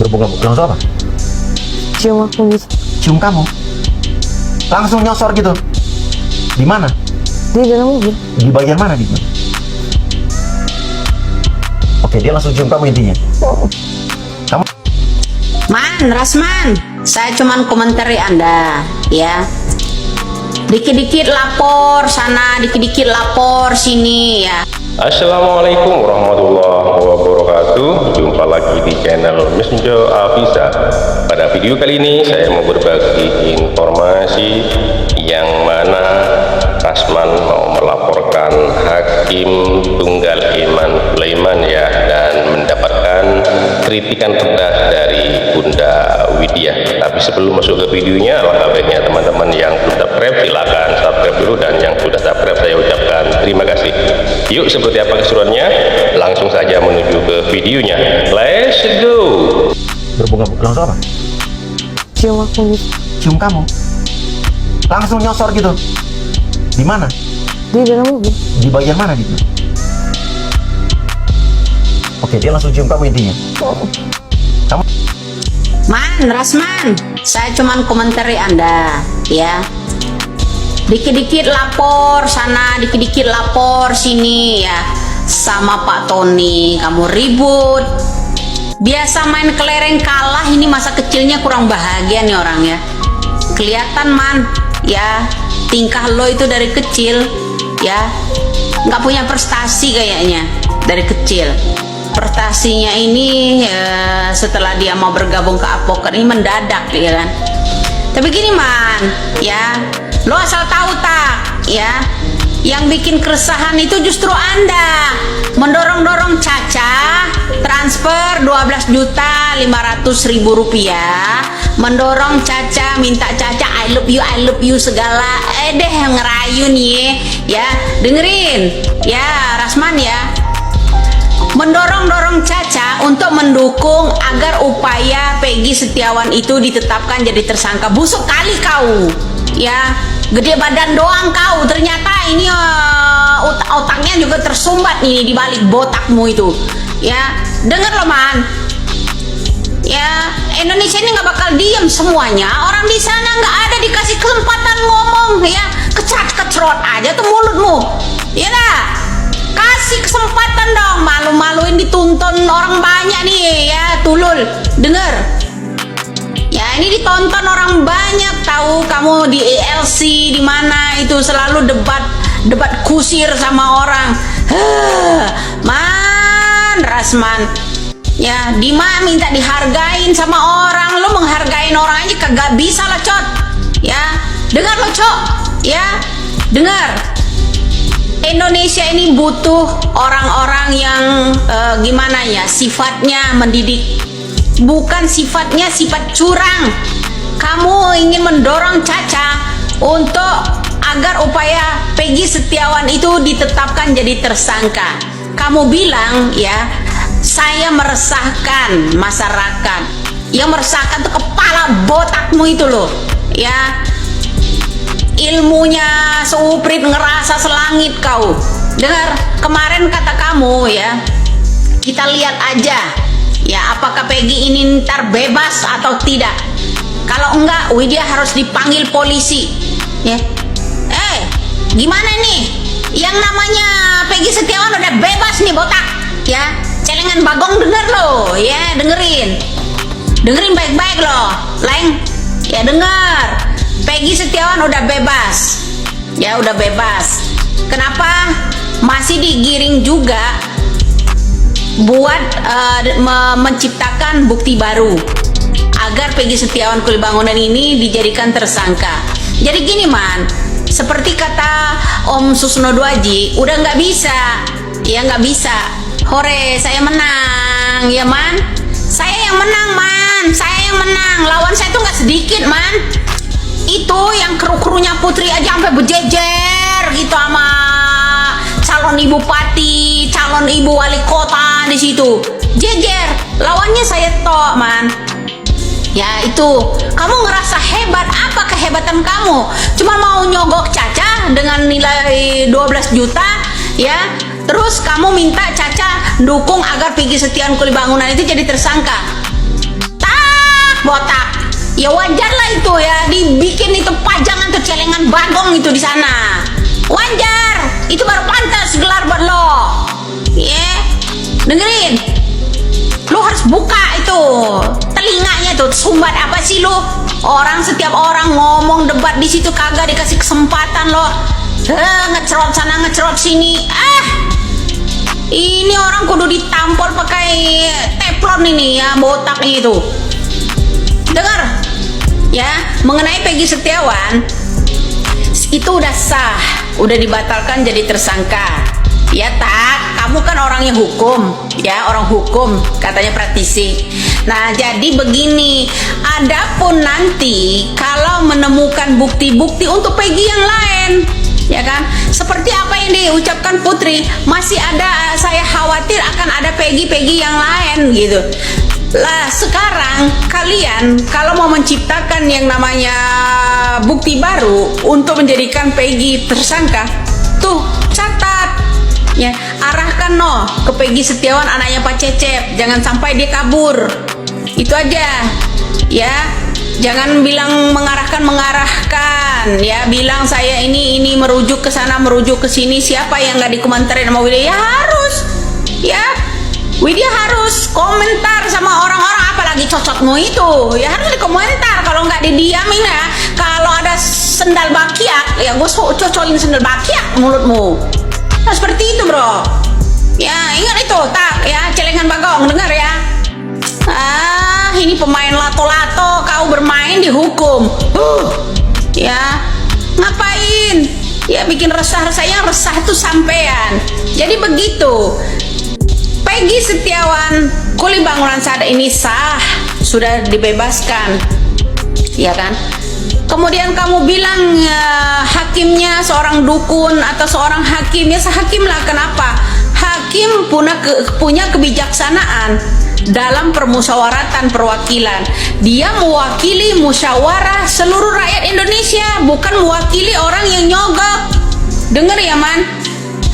Berbunga langsung apa? Cium aku gitu. Cium kamu? Langsung nyosor gitu? Di mana? Di dalam mobil. Di bagian mana gitu? Oke, dia langsung cium kamu intinya. Kamu? Man, Rasman, saya cuman komentari Anda, ya. Dikit-dikit lapor sana, dikit-dikit lapor sini, ya. Assalamualaikum warahmatullahi wabarakatuh. Jumpa lagi di channel Messenger Afisa. Pada video kali ini saya mau berbagi informasi yang mana Rasman mau melaporkan Hakim Tunggal Iman Sulaiman ya, dan mendapatkan kritikan pedas dari Bunda Widya. Tapi sebelum masuk ke videonya, alangkah baiknya teman-teman yang belum subscribe silakan subscribe dulu, dan yang sudah subscribe saya ucapkan terima kasih. Yuk, seperti apa keseruannya? Langsung saja menuju ke videonya. Let's go. Berbunga langsung apa? Cium aku gitu. Cium kamu? Langsung nyosor gitu? Di mana? Di dalam mobil. Di bagian mana gitu? Oke, dia langsung cium kamu intinya. Kamu? Man, Rasman, saya cuman komentari Anda, ya. Dikit-dikit lapor sana, dikit-dikit lapor sini, ya. Sama Pak Tony, kamu ribut. Biasa main kelereng kalah, ini masa kecilnya kurang bahagia nih orang, ya. Kelihatan, Man, ya. Tingkah lo itu dari kecil, ya. Nggak punya prestasi kayaknya, dari kecil. Prestasinya ini setelah dia mau bergabung ke advokat ini mendadak, ya kan. Tapi gini, Man, ya. Lo asal tahu tak, ya, yang bikin keresahan itu justru Anda mendorong-dorong Caca transfer 12.500.000 rupiah, mendorong Caca, minta Caca I love you segala, deh ngerayu nih, ya. Dengerin, ya, Rasman, ya. Mendorong-dorong Caca untuk mendukung agar upaya Peggy Setiawan itu ditetapkan jadi tersangka. Busuk kali kau, ya. Gede badan doang kau, ternyata ini otaknya juga tersumbat ini di balik botakmu itu, ya. Dengar lo, Man, ya. Indonesia ini nggak bakal diem semuanya. Orang di sana nggak ada dikasih kesempatan ngomong, ya. Kecrot aja tuh mulutmu, ya dah. Kasih kesempatan dong, malu-maluin ditonton orang banyak nih, ya. Tulul, denger. Ya, ini ditonton orang banyak, tahu kamu di ELC di mana itu selalu debat kusir sama orang. Man, Rasman, ya, Dima minta dihargain sama orang, lo menghargain orang aja kagak bisa lah, Cot. Ya, dengar lo, Cok, ya, dengar. Indonesia ini butuh orang-orang yang gimana ya, sifatnya mendidik, bukan sifatnya sifat curang. Kamu ingin mendorong Caca untuk agar upaya Peggy Setiawan itu ditetapkan jadi tersangka. Kamu bilang, ya, saya meresahkan masyarakat. Yang meresahkan tuh kepala botakmu itu loh, ya. Ilmunya seuprit ngerasa selangit kau. Dengar, kemarin kata kamu, ya, kita lihat aja, ya, apakah Peggy ini ntar bebas atau tidak. Kalau enggak, Widya harus dipanggil polisi, ya. Gimana nih? Yang namanya Peggy Setiawan udah bebas nih, botak, ya. Celengan Bagong, denger lo, ya, dengerin baik-baik lo, Leng, ya, denger. Peggy Setiawan udah bebas, ya, udah bebas. Kenapa masih digiring juga buat menciptakan bukti baru agar Peggy Setiawan Kulibangunan ini dijadikan tersangka? Jadi gini, Man, seperti kata Om Susno Dwaji, udah nggak bisa, ya, nggak bisa. Hore, saya menang, ya, Man. Saya yang menang, Man. Saya yang menang. Lawan saya tuh nggak sedikit, Man. Itu yang kru-krunya Putri aja sampai berjejer gitu sama calon ibu bupati, calon ibu wali kota di situ. Jejer. Lawannya saya tok, Man. Ya, itu. Kamu ngerasa hebat, apa kehebatan kamu? Cuma mau nyogok Caca dengan nilai 12 juta, ya. Terus kamu minta Caca dukung agar Peggy Setiawan Kulibangunan itu jadi tersangka. Ya wajar lah itu ya, dibikin itu pajangan tuh celengan bagong itu di sana. Wajar, itu baru pantas gelar buat lo. Ya, dengerin. Lo harus buka itu telinganya tuh, sumbat apa sih lo? Setiap orang ngomong debat di situ kagak dikasih kesempatan lo. Ngecerot sana ngecerot sini. Ini orang kudu ditampol pakai teflon ini ya, botaknya itu. Dengar ya, mengenai Peggy Setiawan itu udah sah, udah dibatalkan jadi tersangka. Ya tak, kamu kan orangnya hukum, ya orang hukum katanya praktisi. Nah jadi begini, adapun nanti kalau menemukan bukti-bukti untuk Peggy yang lain, ya kan, seperti apa yang diucapkan Putri, masih ada, saya khawatir akan ada Peggy yang lain gitu. Lah sekarang kalian kalau mau menciptakan yang namanya bukti baru untuk menjadikan Peggy tersangka, tuh catat ya, arahkan ke Peggy Setiawan anaknya Pak Cecep, jangan sampai dia kabur. Itu aja ya, jangan bilang mengarahkan ya, bilang saya ini merujuk ke sana merujuk ke sini. Siapa yang nggak dikomentarin sama Widya? Ya harus ya, Widya harus komentar sama orang-orang, apalagi cocokmu itu ya harus dikomentar. Kalau nggak didiamin ya, kalau ada sendal bakiak ya gue cocolin sendal bakiak mulutmu. Nah seperti itu bro ya, ingat itu tak ya, celengan bagong, dengar ya. Ini pemain lato-lato, kau bermain dihukum. Ya ngapain ya, bikin resah-resah, yang resah itu sampean. Jadi begitu, Peggy Setiawan kuli bangunan saat ini sah, sudah dibebaskan, ya kan? Kemudian kamu bilang hakimnya seorang dukun atau seorang hakim, ya sehakim lah. Kenapa? Hakim punya kebijaksanaan dalam permusyawaratan perwakilan. Dia mewakili musyawarah seluruh rakyat Indonesia, bukan mewakili orang yang nyogok. Dengar ya man,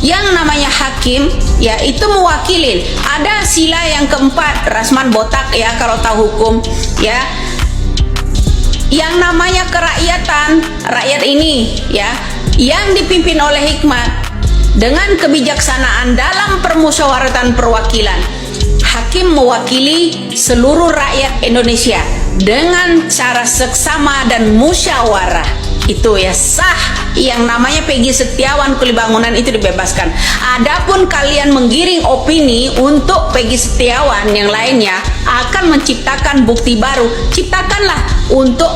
yang namanya hakim ya itu mewakilin. Ada sila yang keempat, Rasman botak ya kalau tahu hukum ya, yang namanya kerakyatan, rakyat ini ya, yang dipimpin oleh hikmat dengan kebijaksanaan dalam permusyawaratan perwakilan. Hakim mewakili seluruh rakyat Indonesia dengan cara seksama dan musyawarah. Itu ya sah. Yang namanya Peggy Setiawan kuli bangunan itu dibebaskan. Adapun kalian menggiring opini untuk Peggy Setiawan yang lainnya akan menciptakan bukti baru, ciptakanlah untuk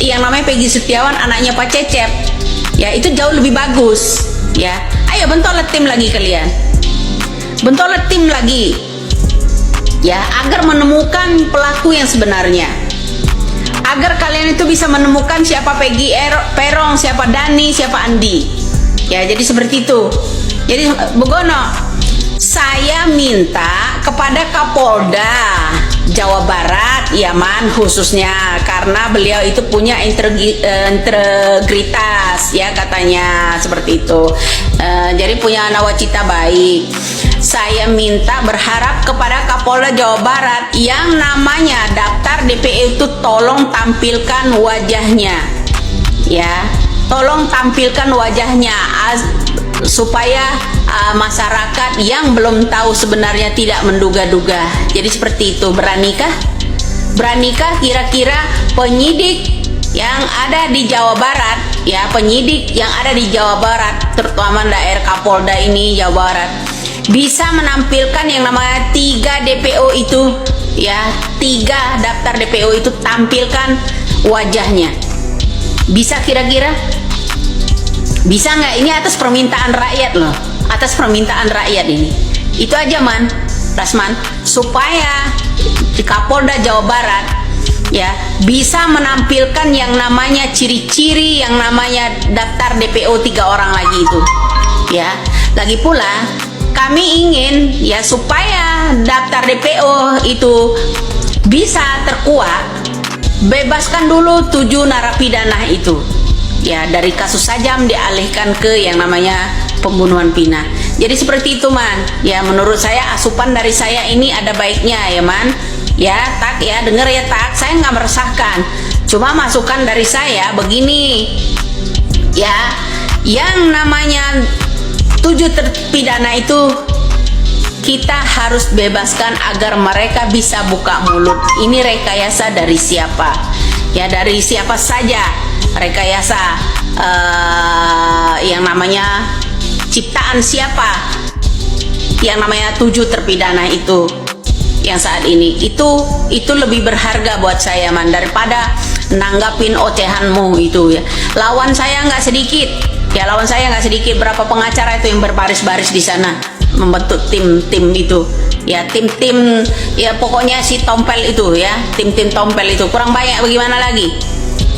yang namanya Peggy Setiawan anaknya Pak Cecep ya, itu jauh lebih bagus ya. Ayo bentolah tim lagi kalian, bentolah tim lagi ya, agar menemukan pelaku yang sebenarnya, agar kalian itu bisa menemukan siapa Peggy Perong, siapa Dani, siapa Andi ya. Jadi seperti itu. Jadi Begono, saya minta kepada Kapolda Jawa Barat Yaman khususnya, karena beliau itu punya integritas ya katanya seperti itu, jadi punya nawacita baik. Saya minta berharap kepada Kapolda Jawa Barat yang namanya daftar DPO itu tolong tampilkan wajahnya ya, tolong tampilkan wajahnya supaya masyarakat yang belum tahu sebenarnya tidak menduga-duga. Jadi seperti itu. Beranikah kira-kira penyidik yang ada di Jawa Barat ya, penyidik yang ada di Jawa Barat terutama daerah Kapolda ini Jawa Barat bisa menampilkan yang namanya 3 DPO itu ya, 3 daftar DPO itu tampilkan wajahnya. Bisa kira-kira? Bisa nggak? Ini atas permintaan rakyat loh, atas permintaan rakyat ini. Itu aja man, Rasman, supaya di Kapolda Jawa Barat ya bisa menampilkan yang namanya ciri-ciri yang namanya daftar DPO 3 orang lagi itu ya. Lagi pula kami ingin ya supaya daftar DPO itu bisa terkuat, bebaskan dulu 7 narapidana itu ya, dari kasus Sajam dialihkan ke yang namanya pembunuhan Vina. Jadi seperti itu man ya, menurut saya asupan dari saya ini ada baiknya ya man ya. Tak ya, denger ya tak, saya nggak meresahkan, Cuma masukan dari saya begini, ya, yang namanya 7 terpidana itu kita harus bebaskan agar mereka bisa buka mulut. Ini rekayasa dari siapa? Ya, dari siapa saja rekayasa, yang namanya ciptaan siapa? Yang namanya 7 terpidana itu yang saat ini itu lebih berharga buat saya, Man, daripada nanggapin ocehanmu itu ya. Lawan saya nggak sedikit. Ya, lawan saya nggak sedikit. Berapa pengacara itu yang berbaris-baris di sana membentuk tim-tim itu. Ya, tim-tim, ya pokoknya si tompel itu ya, tim-tim tompel itu kurang banyak bagaimana lagi?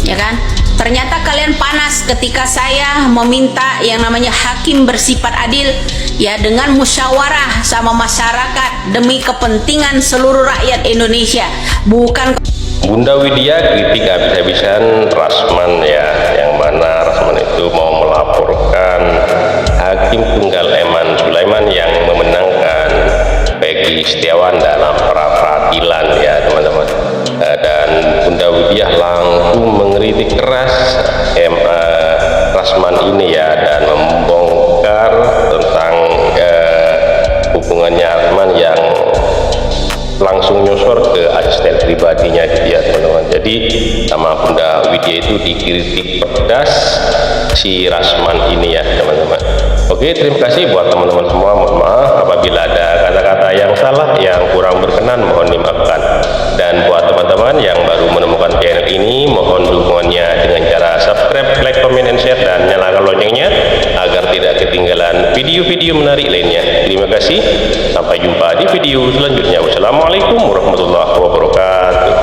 Ya kan? Ternyata kalian panas ketika saya meminta yang namanya hakim bersifat adil, ya, dengan musyawarah sama masyarakat demi kepentingan seluruh rakyat Indonesia, bukan. Bunda Widya kritik habis-habisan Rasman, ya, yang mana Rasman itu mau melaporkan Hakim Tunggal Eman Sulaiman yang memenangkan Peggy Setiawan dalam pra peradilan, ya teman-teman. Dan Bunda Widya langsung mengkritik keras Rasman ini, ya, dan membongkar tentang hubungannya Rasman yang langsung nyosor ke asisten pribadinya gitu, ya teman-teman. Jadi sama Bunda Widya itu dikritik pedas si Rasman ini, ya teman-teman. Oke, terima kasih buat teman-teman semua. Mohon maaf apabila ada kata-kata yang salah, yang kurang berkenan, mohon dimaafkan. Dan buat teman-teman yang baru menemukan channel ini, mohon dukungannya dengan cara subscribe, like, comment, and share, dan nyalakan loncengnya agar tidak ketinggalan video-video menarik lainnya. Terima kasih, sampai jumpa di video selanjutnya. Wassalamualaikum warahmatullahi wabarakatuh.